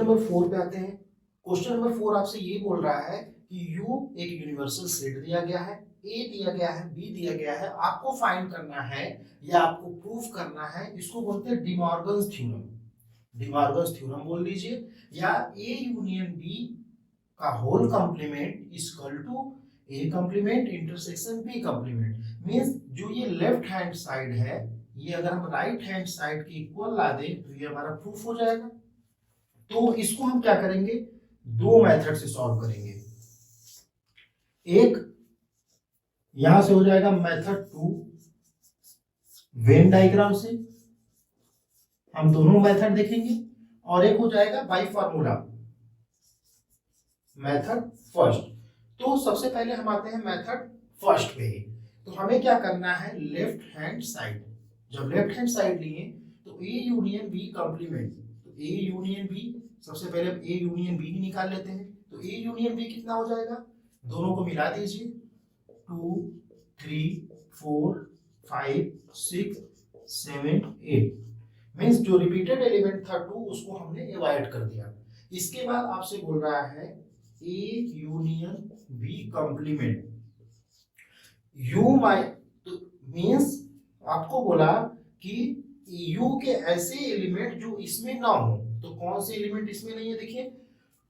Number 4 पे आते हैं। क्वेश्चन नंबर 4 आपसे ये बोल रहा है कि U एक यूनिवर्सल सेट दिया गया है, A दिया गया है, B दिया गया है, आपको फाइंड करना है या आपको प्रूफ करना है, इसको बोलते हैं डिमॉर्गन्स थ्योरम। डिमॉर्गन्स थ्योरम बोल लीजिए, या A यूनियन B का whole complement equal to A complement intersection B complement. Means जो ये लेफ्ट हैंड साइड है, ये अगर हम राइट हैंड साइड के इक्वल ला दें तो ये हमारा प्रूफ हो जाएगा। तो इसको हम क्या करेंगे, दो मेथड से सॉल्व करेंगे। एक यहां से हो जाएगा मेथड 2 वेन डायग्राम से, हम दोनों मेथड देखेंगे, और एक हो जाएगा बाय फार्मूला मेथड फर्स्ट। तो सबसे पहले हम आते हैं मेथड फर्स्ट पे। तो हमें क्या करना है, लेफ्ट हैंड साइड, जब लेफ्ट हैंड साइड लिए तो A यूनियन B कंप्लीमेंट, तो A यूनियन B, सबसे पहले A यूनियन B ही निकाल लेते हैं। तो A यूनियन B कितना हो जाएगा, दोनों को मिला दीजिए, 2 3 4 5 6 7 8, मींस जो रिपीटेड एलिमेंट था 2 उसको हमने अवॉइड कर दिया। इसके बाद आपसे बोल रहा है A union B complement, U माइ, तो मींस आपको बोला कि U के ऐसे एलिमेंट जो इसमें ना हो। तो कौन से एलिमेंट इसमें नहीं है, देखिए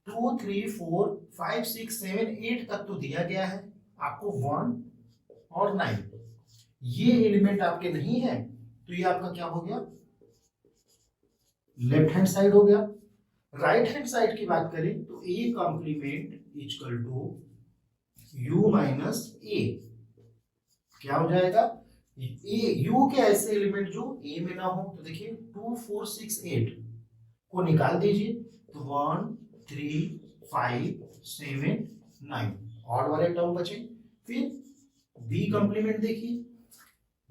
2 3 4 5 6 7 8 तक तो दिया गया है आपको, 1 और 9 ये एलिमेंट आपके नहीं है, तो ये आपका क्या हो गया, लेफ्ट हैंड साइड हो गया। राइट हैंड साइड की बात करें तो A complement equal to U minus A, क्या हो जाएगा, U के ऐसे एलिमेंट जो A में ना हो। तो देखिए 2 4 6 8 को निकाल दीजिए, तो 1 3 5 7 9 और वाले टर्म बचे। फिर B कंप्लीमेंट देखिए,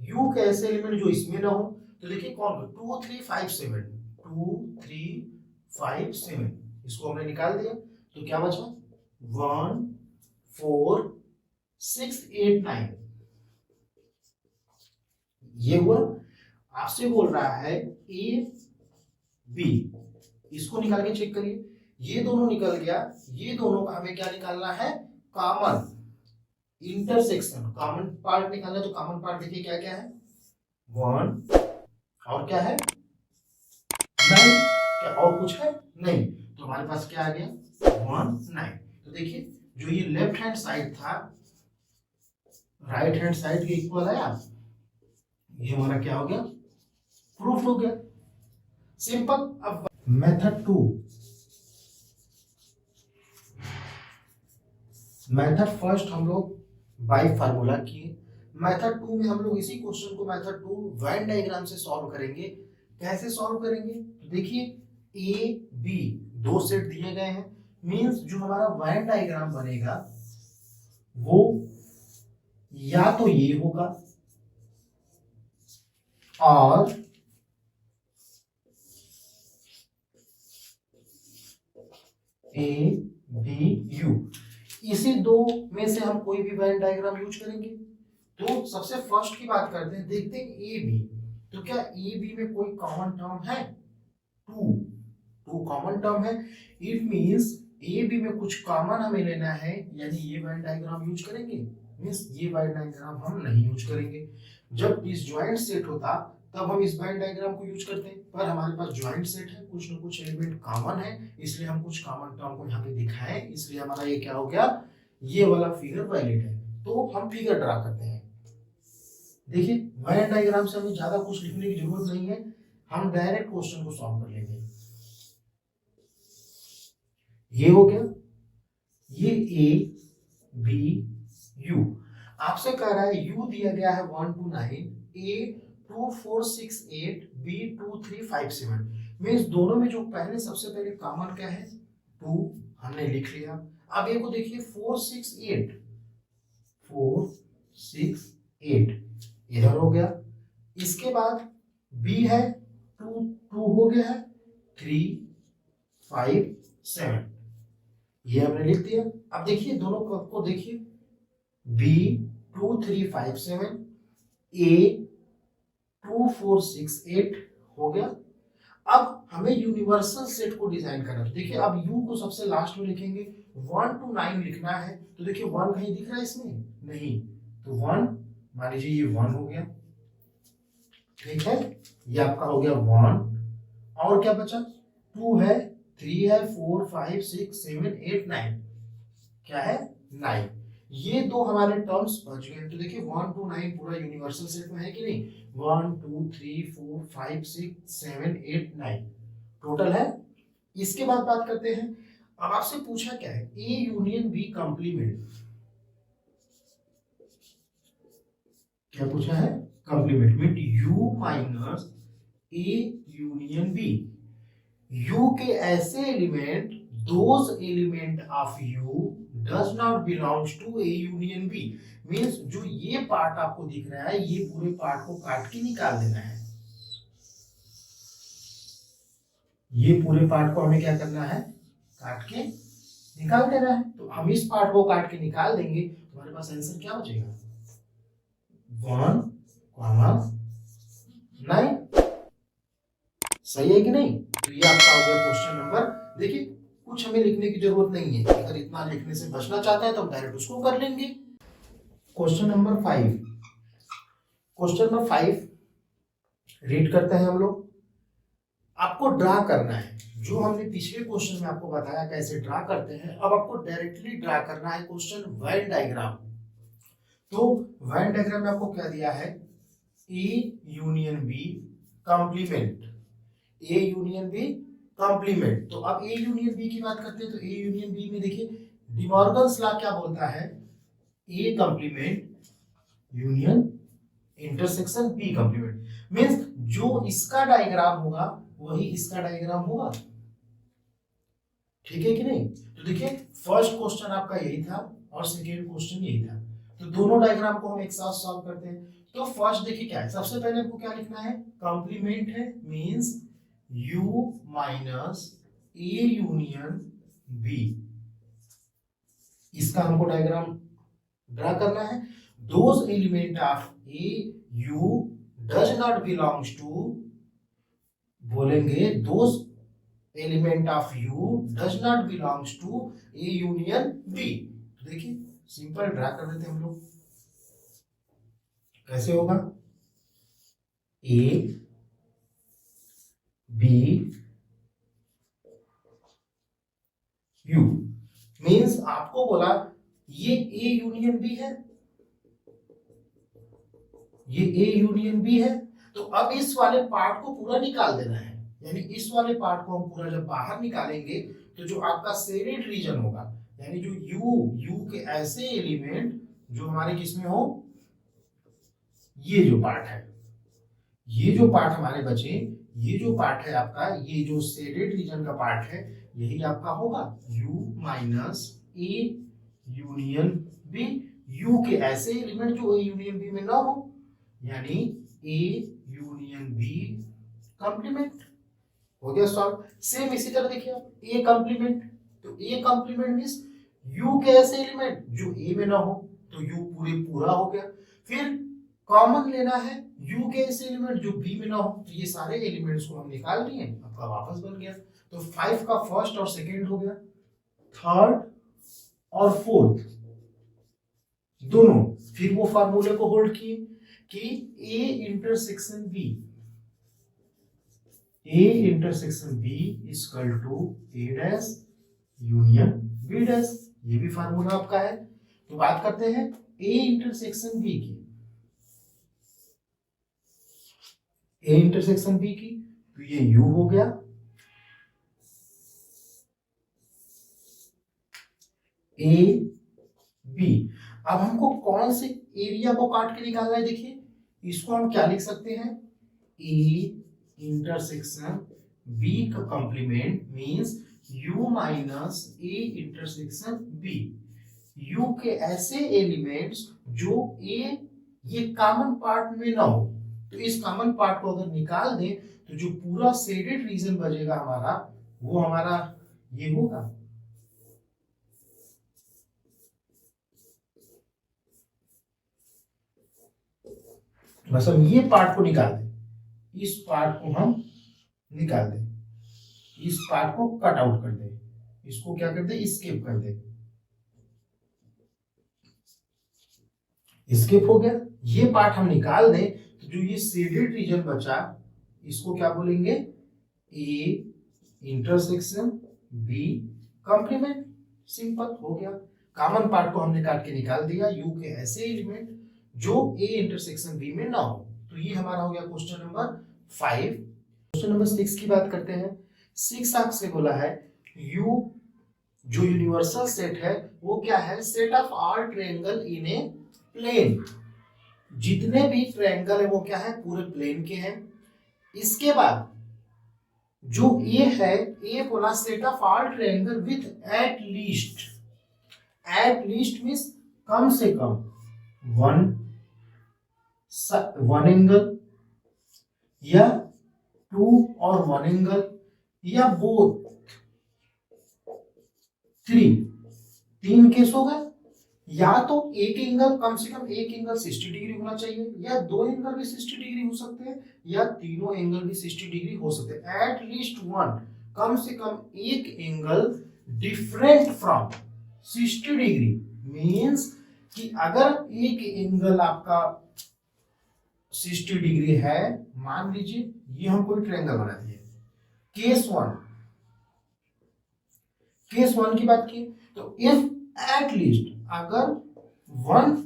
U के ऐसे एलिमेंट जो इसमें ना हो, तो देखिए कौन, 2 3 5 7 2 3 5 7, इसको हमने निकाल दिया, तो क्या बचा 1 4 6 8 9, ये हुआ। आपसे बोल रहा है A B, इसको निकाल के चेक करिए, ये दोनों निकल गया, ये दोनों का हमें क्या निकालना है, कॉमन इंटरसेक्शन, कॉमन पार्ट निकालना। तो कॉमन पार्ट देखिए क्या क्या है, 1 और क्या है 9, क्या और कुछ है नहीं, तो हमारे पास क्या आ गया 1 9। तो देखिए जो ये लेफ्ट हैंड साइड था राइट हैंड साइड के इक्वल आया, ये हमारा क्या हो गया, प्रूफ हो गया, सिंपल। अब मेथड 2, मेथड फर्स्ट हम लोग बाय फार्मूला किए, मेथड 2 में हम लोग इसी क्वेश्चन को मेथड 2 वेन डायग्राम से सॉल्व करेंगे। कैसे सॉल्व करेंगे, तो देखिए A B दो सेट दिए गए हैं, मींस जो हमारा वेन डायग्राम बनेगा वो या तो ये होगा और A B U, इसी दो में से हम कोई भी वेन डायग्राम यूज करेंगे। तो सबसे फर्स्ट की बात करते हैं, देखते हैं ए बी, तो क्या ए बी में कोई कॉमन टर्म है, टू कॉमन टर्म है, इट मींस ए बी में कुछ कॉमन हमें लेना है, यानी ये वेन डायग्राम यूज करेंगे, मींस ये वेन डायग्राम हम नहीं यूज करेंगे। जब डिसजॉइंट सेट होता तब हम इस वेन डायग्राम को यूज करते हैं, पर हमारे पास जॉइंट सेट है, कुछ ना कुछ एलिमेंट कॉमन है, इसलिए हम कुछ कॉमन टर्म को यहाँ पे दिखाएं, इसलिए हमारा ये क्या हो गया, ये वाला फिगर वैलिड है। तो हम फिगर ड्रा करते हैं। देखिए वेन डायग्राम से हमें ज्यादा कुछ लिखने की जरूरत नहीं है, हम डायरेक्ट क्वेश्चन को सॉल्व कर लेंगे। ये हो गया, ये A B U, आपसे कह रहा है U दिया गया है 1 2 9, A 2 4 6 8, B 2 3 5 7, मींस दोनों में जो पहले सबसे पहले कॉमन क्या है 2, हमने लिख लिया। अब ये को देखिए 4 6 8 4 6 8 इधर हो गया, इसके बाद B है 2 2 हो गया है 3 5 7, ये हमने लिख दिया। अब देखिए दोनों को देखिए B 2 3 5 7, A 2 4 6 8 हो गया। अब हमें यूनिवर्सल सेट को डिजाइन करना है। देखिए अब यू को सबसे लास्ट में लिखेंगे, 1 to 9 लिखना है। तो देखिए 1 कहीं दिख रहा है इसमें? नहीं। तो 1 मान लीजिए ये 1 हो गया, ठीक है, ये आपका हो गया 1। और क्या बचा? 2 है, 3 है, 4 5 6 7 8 9, क्या है? 9। ये दो हमारे टर्म्स बच गए। तो देखिए 1 to 9 पूरा यूनिवर्सल सेट में है कि नहीं? 1 2 3 4 5 6 7 8 9 टोटल है। इसके बाद बात करते हैं, अब आपसे पूछा क्या है? A union B complement. क्या पूछा है? Complement mean U minus A union B. U के ऐसे element, those element of U does not belongs to A union B. Means जो ये पार्ट आपको दिख रहा है, ये पूरे पार्ट को काट के निकाल देना है। ये पूरे पार्ट को हमें क्या करना है? काट के निकाल देना है। तो हम इस पार्ट को काट के निकाल देंगे, तो हमारे पास आंसर क्या बचेगा? 1, 9। सही है कि नहीं? तो ये आपका हो गया क्वेश्चन नंबर। देखिए कुछ हमें लिखने की जरूरत नहीं है, अगर इतना लिखने से बचना चाहते हैं तो हम डायरेक्ट उसको कर लेंगे। Question number 5, question number 5 read करते हैं हम लोग। आपको ड्रा करना है, जो हमने पिछले क्वेश्चन में आपको बताया कैसे ड्रा करते हैं, अब आपको डायरेक्टली ड्रा करना है क्वेश्चन वेन डायग्राम। तो वेन डायग्राम में आपको क्या दिया है? A union B complement, A union B complement. तो अब ए यूनियन बी की बात करते हैं, तो ए यूनियन बी में देखिए डिमॉर्गन्स लॉ क्या बोलता है? A complement union intersection B complement. Means जो इसका डायग्राम होगा वही इसका डायग्राम होगा, ठीक है कि नहीं? तो देखिए फर्स्ट क्वेश्चन आपका यही था और सेकेंड क्वेश्चन यही था, तो दोनों डायग्राम को हम एक साथ सॉल्व करते हैं। तो फर्स्ट देखिए क्या है, सबसे पहले आपको क्या लिखना है? कॉम्प्लीमेंट है, means u minus A union B. इसका हमको डायग्राम ड्रा करना है। Those element of A U does not belongs to, बोलेंगे those element of u does not belongs to A union B. देखिए सिंपल ड्रा कर देते हैं हम लोग। कैसे होगा? A B you. मींस आपको बोला ये ए यूनियन बी है, ये ए यूनियन बी है। तो अब इस वाले पार्ट को पूरा निकाल देना है, यानी इस वाले पार्ट को हम पूरा जब बाहर निकालेंगे तो जो आपका शेडेड रीजन होगा, यानी जो यू के ऐसे एलिमेंट जो हमारे किसमें हो, ये जो पार्ट है, ये जो पार्ट हमारे बचे, ये जो पार्ट है आपका, ये जो शेडेड रीजन का पार्ट है, यही आपका होगा u minus A union B. U के ऐसे एलिमेंट जो ए यूनियन बी में ना हो, यानी ए यूनियन बी कॉम्प्लीमेंट। हो गया सॉल्व। सेम इसी तरह देखिए आप ए कॉम्प्लीमेंट, तो ए कॉम्प्लीमेंट मींस यू के ऐसे एलिमेंट जो ए में ना हो, तो यू पूरा हो गया। फिर कॉमन लेना है u के ऐसे एलिमेंट जो b में ना हो, तो ये सारे एलिमेंट्स को हम निकाल लिए, आपका वापस बन गया। तो 5 का फर्स्ट और सेकंड हो गया, थर्ड और फोर्थ दोनों फिर वो फार्मूले को होल्ड किए कि a intersection b, a intersection b equal to a dash union b dash. ये भी फार्मूला आपका है। तो बात करते हैं a इंटरसेक्शन b की, ए इंटरसेक्शन बी की, तो ये u हो गया, ए बी। अब हमको कौन से एरिया को काट के निकालना है? देखिए इसको हम क्या लिख सकते हैं? ए इंटरसेक्शन बी का complement means u minus A intersection B. u के ऐसे एलिमेंट्स जो a ये कॉमन पार्ट में ना हो, तो इस कॉमन पार्ट को अगर निकाल दें तो जो पूरा शेडेड रीजन बचेगा हमारा, वो हमारा ये होगा। बस हम ये पार्ट को निकाल दें, इस पार्ट को हम निकाल दे, इस पार्ट को कट आउट कर दे, इसको क्या कर दे, स्किप कर दे, स्किप हो गया। ये पार्ट हम निकाल दें तो जो ये शेडेड रीजन बचा इसको क्या बोलेंगे, A intersection B complement. Simple हो गया, कॉमन पार्ट को हमने काट के निकाल दिया, यू के ऐसे एलिमेंट जो ए इंटरसेक्शन बी में ना हो। तो ये हमारा हो गया क्वेश्चन नंबर 5। क्वेश्चन नंबर 6 की बात करते हैं। 6 आपसे बोला है यू जो यूनिवर्सल सेट है वो क्या है, set of all triangle in a plane. जितने भी ट्रायंगल है वो क्या है, पूरे प्लेन के हैं। इसके बाद जो ए है, ए बोला set of all triangle with at least means कम से कम वन एंगल या 2 और 1 एंगल या बोथ 3 केस हो गए। या तो एक एंगल, कम से कम एक एंगल 60 डिग्री होना चाहिए, या 2 एंगल भी 60 डिग्री हो सकते हैं, या तीनों एंगल भी 60 डिग्री हो सकते हैं। एट लीस्ट वन, कम से कम एक angle different from 60 degree means कि अगर एक एंगल आपका 60 डिग्री है, मान लीजिए ये हम कोई ट्रायंगल बना दिए, केस वन की बात की, तो इफ एट लीस्ट अगर वन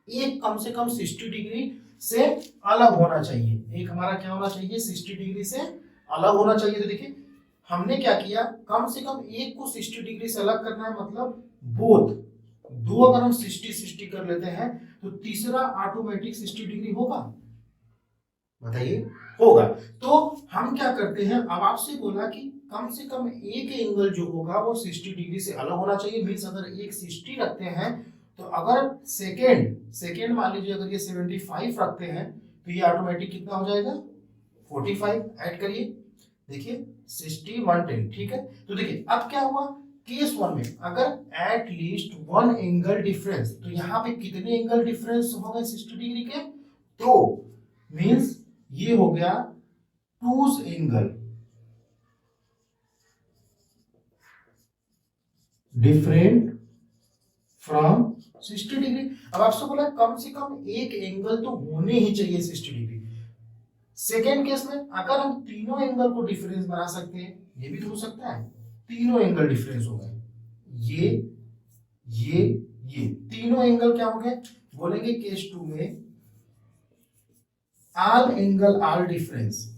एक कम से कम 60 डिग्री से अलग होना चाहिए, एक हमारा क्या होना चाहिए, 60 डिग्री से अलग होना चाहिए। तो देखिए हमने क्या किया, कम से कम एक को 60 डिग्री से अलग करना है, मतलब बोथ दो अगर हम 60-60 कर लेते हैं तो तीसरा ऑटोमेटिक 60 डिग्री होगा, बताइए होगा। तो हम क्या करते हैं, अब आपसे बोला कि कम से कम एक एंगल जो होगा वो 60 डिग्री से अलग होना चाहिए। मींस अगर एक 60 रखते हैं तो अगर सेकेंड मान लीजिए अगर ये 75 रखते हैं तो ये ऑटोमेटिक कितना हो जाएगा, 45। ऐड करिए, देखिए 60 110, ठीक है। तो देखिए अब क्या हुआ, केस वन में अगर eight least one angle difference, तो यहाँ पे कितने एंगल डिफरेंस हो गए 60 डिग्री के, तो मींस ये हो गया 2 एंगल डिफरेंट फ्रॉम 60 डिग्री। अब आपसे बोला कम से कम एक एंगल तो होने ही चाहिए 60 डिग्री। सेकेंड केस में अगर हम तीनों एंगल को डिफरेंस बना सकते हैं, ये भी तो हो सकता है, तीनों एंगल डिफरेंस हो गए, ये तीनों एंगल क्या हो गए, बोलेंगे केस 2 में ऑल एंगल ऑल डिफरेंस।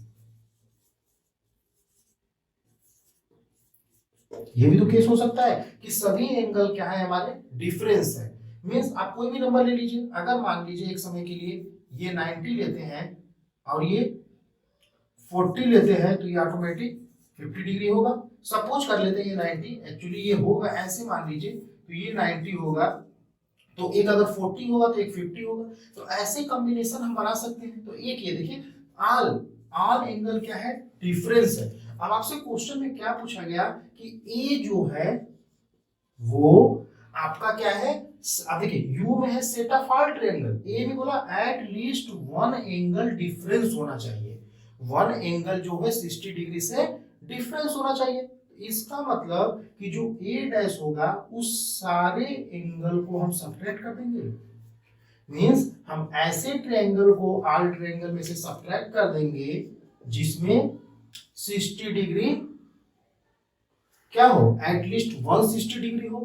ये भी तो केस हो सकता है कि सभी एंगल क्या है हमारे, डिफरेंस है। मींस आप कोई भी नंबर ले लीजिए, अगर मान लीजिए एक समय के लिए ये 90 लेते हैं और ये 40 लेते हैं तो ये ऑटोमेटिक 50 डिग्री होगा। सपोज कर लेते हैं ये 90, एक्चुअली ये होगा ऐसे, मान लीजिए तो ये 90 होगा, तो एक अगर 40 होगा तो एक 50 होगा, तो ऐसे कॉम्बिनेशन हम बना सकते हैं। तो एक ये देखिए ऑल एंगल क्या है, डिफरेंस है। अब आपसे क्वेश्चन में क्या पूछा गया कि ए जो है वो आपका क्या है, अब देखिए यू में है सेट ऑफ ऑल ट्रायंगल, ए में बोला eight least one angle difference होना चाहिए, वन एंगल जो है 60 डिग्री से डिफरेंस होना चाहिए। इसका मतलब कि जो ए डैश होगा उस सारे एंगल को हम सब्ट्रैक्ट कर देंगे। मींस हम ऐसे ट्रायंगल को ऑल ट्रायंगल में से सब्ट्रैक्ट कर देंगे जिसमें 60 डिग्री क्या हो, एटलीस्ट 160 डिग्री हो।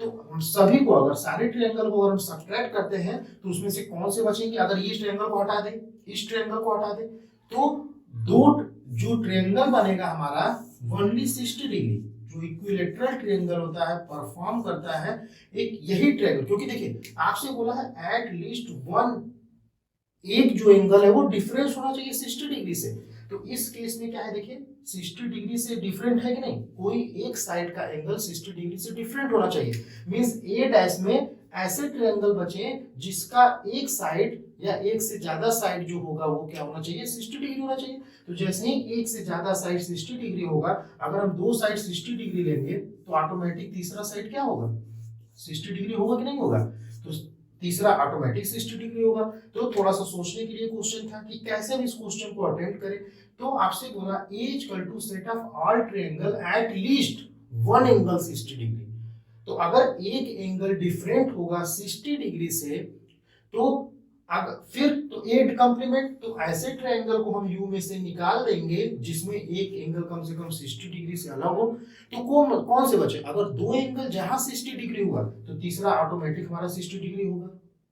तो हम सभी को अगर सारे ट्रायंगल को अगर हम सब्ट्रैक्ट करते हैं तो उसमें से कौन से बचेंगे, अगर इस ट्रायंगल को हटा दें, इस ट्रायंगल को हटा दें, तो दो जो ट्रायंगल बनेगा हमारा ओनली 60 डिग्री, जो इक्विलैटरल ट्रायंगल होता है परफॉर्म करता है एक यही ट्रायंगल। क्योंकि देखिए आपसे बोला है एट लीस्ट वन, एक जो एंगल है वो डिफरेंस होना चाहिए 60 डिग्री से। तो इस केस में क्या है, देखिए 60 डिग्री से डिफरेंट है कि नहीं, कोई एक साइड का एंगल 60 डिग्री से डिफरेंट होना चाहिए। मींस ए डैश में ऐसे ट्रायंगल बचे जिसका एक साइड या एक से ज्यादा साइड जो होगा वो क्या होना चाहिए, 60 डिग्री होना चाहिए। तो जैसे ही एक से ज्यादा साइड 60 डिग्री होगा, अगर हम दो साइड 60 डिग्री लेंगे तो ऑटोमेटिक तीसरा साइड क्या होगा, 60 डिग्री होगा कि नहीं होगा। तो तीसरा ऑटोमेटिक 60 डिग्री होगा। तो थोड़ा सा सोचने के लिए क्वेश्चन था कि कैसे हम इस क्वेश्चन को अटेम्प्ट करें। तो आपसे बोला A equal to set of all triangle at least one angle 60 degree. तो अगर एक एंगल डिफरेंट होगा 60 डिग्री से तो अगर फिर तो 8 कंप्लीमेंट, तो ऐसे ट्रायंगल को हम यू में से निकाल देंगे जिसमें एक एंगल कम से कम 60 डिग्री से अलग हो। तो कौन से बचे? अगर दो एंगल जहां 60 डिग्री हुआ तो तीसरा ऑटोमेटिक हमारा 60 डिग्री होगा।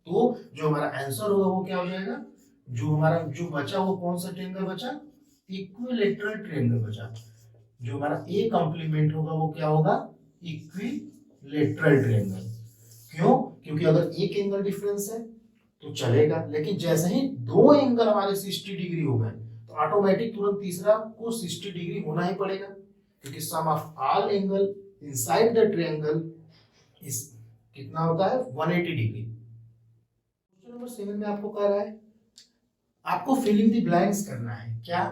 तो जो हमारा आंसर होगा वो क्या हो जाएगा? जो बचा वो कौन सा ट्रायंगल बचा? इक्विलैटरल ट्रायंगल बचा। जो हमारा ए कंप्लीमेंट होगा वो क्या होगा? Equilateral triangle. क्यों? क्योंकि अगर एक एंगल डिफरेंस है तो चलेगा, लेकिन जैसे ही दो एंगल हमारे 60 डिग्री हो गए तो ऑटोमेटिक तुरंत तीसरा को 60 डिग्री होना ही पड़ेगा, क्योंकि sum of all angle inside the triangle इस कितना होता है? 180 डिग्री। क्वेश्चन नंबर 7 में आपको कह रहा है आपको फिलिंग द ब्लैंक्स करना है। क्या?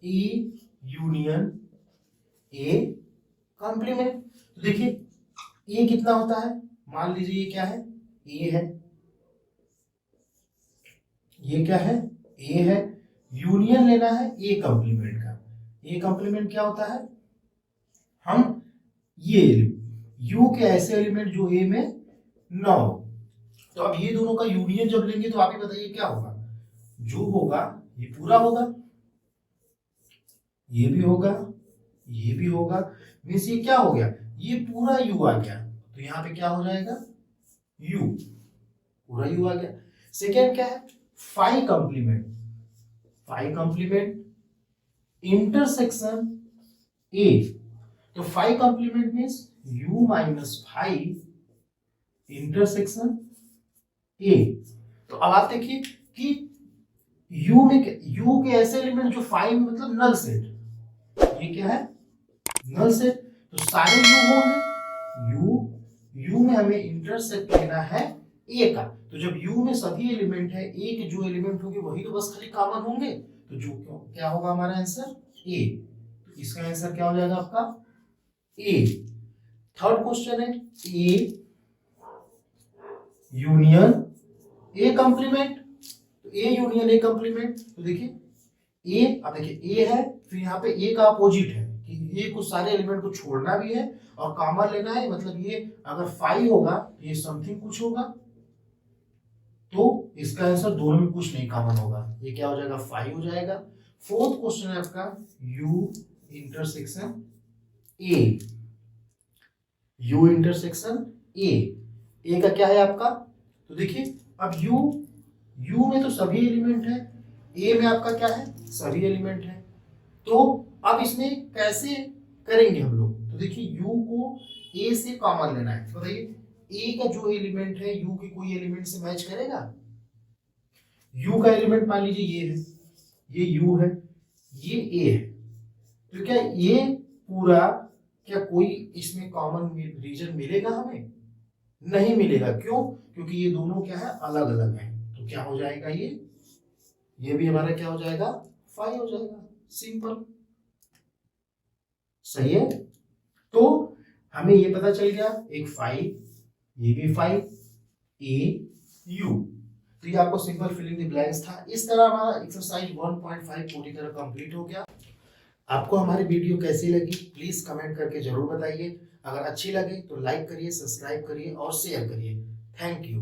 E union A complement. तो देखिए A कितना होता है? मान लीजिए ये क्या है? A है। ये क्या है? A है। यूनियन लेना है A कॉम्प्लीमेंट का। A कॉम्प्लीमेंट क्या होता है? हम ये U के ऐसे एलिमेंट जो A में ना हो। तो अब ये दोनों का यूनियन जब लेंगे तो आप ही बताइए क्या होगा? जो होगा ये पूरा होगा, ये भी होगा, ये भी होगा। मीन्स ये क्या हो गया? ये पूरा U आ गया। तो यहाँ पे क्या हो जाएगा? U, पूरा U आ गया। सेकेंड क्या है? Phi complement. Phi complement intersection A। तो phi complement means U minus phi intersection A। तो अब आप देखिए कि U के ऐसे एलिमेंट जो फाई में मतलब नल सेट, ये क्या है? Null set. तो सारे U होंगे। U में हमें इंटरसेक्ट लेना है A का। तो जब U में सभी एलिमेंट है, A के जो एलिमेंट होंगे वही तो बस खाली कॉमन होंगे। तो जो क्या होगा हमारा आंसर? A। तो इसका आंसर क्या हो जाएगा आपका? A। थर्ड क्वेश्चन है A यूनियन A कॉम्प्लीमेंट। तो A यूनियन A कॉम्प्लीमेंट। तो देखिए A, अब देखिए A है, फिर यहाँ पे A का अपोजिट है कि ये कुछ सारे एलिमेंट को छोड़ना भी है और कॉमन लेना है। मतलब ये अगर 5 होगा तो ये समथिंग कुछ होगा, तो इसका आंसर दोनों में कुछ नहीं कॉमन होगा। ये क्या हो जाएगा? 5 हो जाएगा। फोर्थ क्वेश्चन है आपका U intersection A। U intersection A का क्या है आपका? तो देखिए अब U में तो सभी एलिमेंट है, A में आपका क्या है? सभी एलिमेंट है। तो अब इसमें कैसे करेंगे हम लोग? तो देखिए U को A से कॉमन लेना है। तो बताइए A का जो एलिमेंट है U के कोई एलिमेंट से मैच करेगा? U का एलिमेंट मान लीजिए ये है, ये U है, ये A है। तो क्या ये पूरा, क्या कोई इसमें कॉमन रीजन मिलेगा हमें? नहीं मिलेगा। क्यों? क्योंकि ये दोनों क्या है? अलग अलग हैं। तो क्या हो जाएगा? ये भी हमारा क्या हो जाएगा? 5 हो जाएगा। सिंपल, सही है। तो हमें ये पता चल गया, एक 5, ये भी 5, A U। तो ये आपको सिंपल फिलिंग द ब्लैंक्स था। इस तरह हमारा एक्सरसाइज 1.5 पूरी तरह कंप्लीट हो गया। आपको हमारी वीडियो कैसी लगी प्लीज कमेंट करके जरूर बताइए। अगर अच्छी लगे तो लाइक करिए, सब्सक्राइब करिए और शेयर करिए। Thank you.